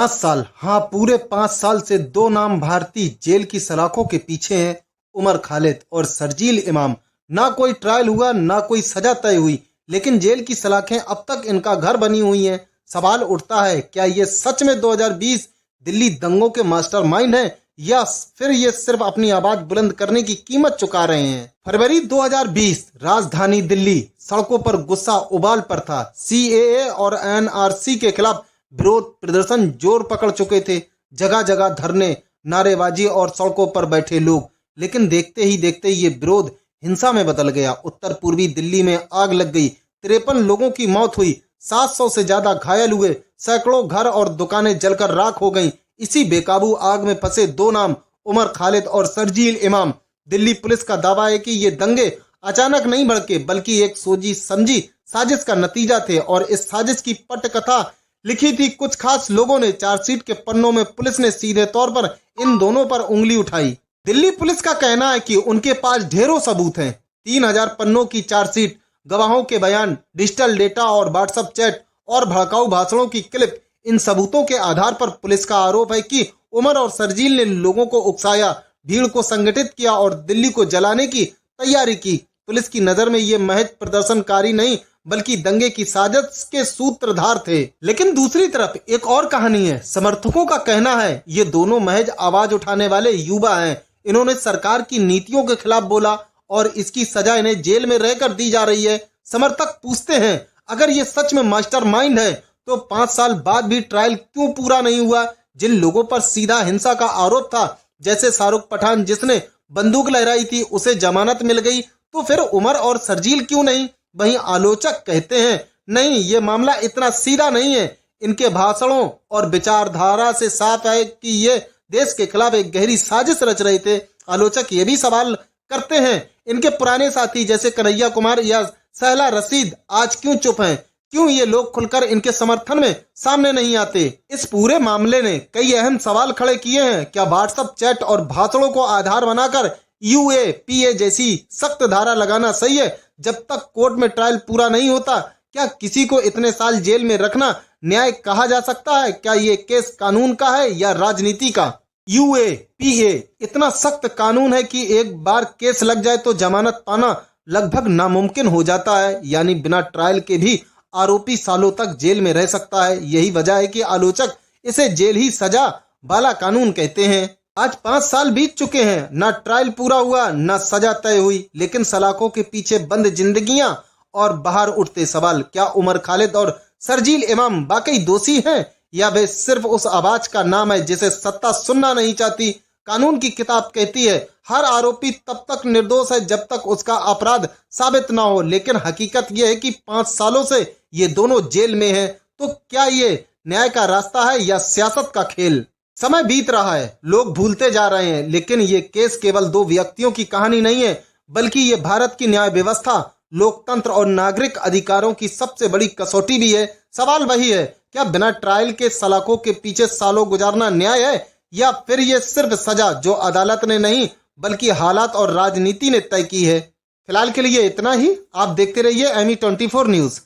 5 साल, हाँ पूरे 5 साल से दो नाम भारतीय जेल की सलाखों के पीछे हैं, उमर खालिद और शर्जील इमाम। ना कोई ट्रायल हुआ, ना कोई सजा तय हुई, लेकिन जेल की सलाखें अब तक इनका घर बनी हुई हैं। सवाल उठता है, क्या ये सच में 2020 दिल्ली दंगों के मास्टरमाइंड हैं, या फिर ये सिर्फ अपनी आवाज बुलंद करने की कीमत चुका रहे हैं। फरवरी 2020, राजधानी दिल्ली सड़कों पर गुस्सा उबाल पर था। सीएए और एनआरसी के खिलाफ विरोध प्रदर्शन जोर पकड़ चुके थे। जगह जगह धरने, नारेबाजी और सड़कों पर बैठे लोग। लेकिन देखते ही देखते ये विरोध हिंसा में बदल गया। उत्तर पूर्वी दिल्ली में आग लग गई, 53 लोगों की मौत हुई, 700 से ज्यादा घायल हुए, सैकड़ों घर और दुकानें जलकर राख हो गईं। इसी बेकाबू आग में फंसे दो नाम, उमर खालिद और शर्जील इमाम। दिल्ली पुलिस का दावा है कि ये दंगे अचानक नहीं भड़के, बल्कि एक सोची समझी साजिश का नतीजा थे, और इस साजिश की पटकथा लिखी थी कुछ खास लोगों ने। चार्जशीट के पन्नों में पुलिस ने सीधे तौर पर इन दोनों पर उंगली उठाई। दिल्ली पुलिस का कहना है कि उनके पास ढेरों सबूत हैं। 3000 पन्नों की चार्जशीट, गवाहों के बयान, डिजिटल डेटा और व्हाट्सएप चैट और भड़काऊ भाषणों की क्लिप। इन सबूतों के आधार पर पुलिस का आरोप है कि उमर और शर्जील ने लोगों को उकसाया, भीड़ को संगठित किया और दिल्ली को जलाने की तैयारी की। पुलिस की नजर में ये महज प्रदर्शनकारी नहीं, बल्कि दंगे की साजिश के सूत्रधार थे। लेकिन दूसरी तरफ एक और कहानी है। समर्थकों का कहना है ये दोनों महज आवाज उठाने वाले युवा हैं। इन्होंने सरकार की नीतियों के खिलाफ बोला और इसकी सजा इन्हें जेल में रहकर दी जा रही है। समर्थक पूछते हैं, अगर ये सच में मास्टरमाइंड है तो 5 साल बाद भी ट्रायल क्यों पूरा नहीं हुआ? जिन लोगों पर सीधा हिंसा का आरोप था, जैसे शाहरुख पठान जिसने बंदूक लहराई थी, उसे जमानत मिल गई, तो फिर उमर और शर्जील क्यों नहीं? वहीं आलोचक कहते हैं, नहीं, ये मामला इतना सीधा नहीं है। इनके भाषणों और विचारधारा से साफ है कि ये देश के खिलाफ एक गहरी साजिश रच रहे थे। आलोचक ये भी सवाल करते हैं, इनके पुराने साथी जैसे कन्हैया कुमार या सहला रशीद आज क्यों चुप हैं? क्यों ये लोग खुलकर इनके समर्थन में सामने नहीं आते? इस पूरे मामले ने कई अहम सवाल खड़े किए हैं। क्या व्हाट्सएप चैट और भाषणों को आधार बनाकर यूएपीए जैसी सख्त धारा लगाना सही है? जब तक कोर्ट में ट्रायल पूरा नहीं होता, क्या किसी को इतने साल जेल में रखना न्याय कहा जा सकता है? क्या ये केस कानून का है या राजनीति का? यूएपीए इतना सख्त कानून है कि एक बार केस लग जाए तो जमानत पाना लगभग नामुमकिन हो जाता है। यानी बिना ट्रायल के भी आरोपी सालों तक जेल में रह सकता है। यही वजह है कि आलोचक इसे जेल ही सजा वाला कानून कहते हैं। आज 5 साल बीत चुके हैं, ना ट्रायल पूरा हुआ, ना सजा तय हुई, लेकिन सलाखों के पीछे बंद जिंदगियां और बाहर उठते सवाल। क्या उमर खालिद और शर्जील इमाम वाकई दोषी हैं, या वे सिर्फ उस आवाज का नाम है जिसे सत्ता सुनना नहीं चाहती? कानून की किताब कहती है, हर आरोपी तब तक निर्दोष है जब तक उसका अपराध साबित ना हो। लेकिन हकीकत यह है कि 5 सालों से ये दोनों जेल में हैं। तो क्या ये न्याय का रास्ता है या सियासत का खेल? समय बीत रहा है, लोग भूलते जा रहे हैं, लेकिन ये केस केवल 2 व्यक्तियों की कहानी नहीं है, बल्कि ये भारत की न्याय व्यवस्था, लोकतंत्र और नागरिक अधिकारों की सबसे बड़ी कसौटी भी है। सवाल वही है, क्या बिना ट्रायल के सलाखों के पीछे सालों गुजारना न्याय है, या फिर ये सिर्फ सजा जो अदालत ने नहीं बल्कि हालात और राजनीति ने तय की है? फिलहाल के लिए इतना ही। आप देखते रहिए ME24 न्यूज।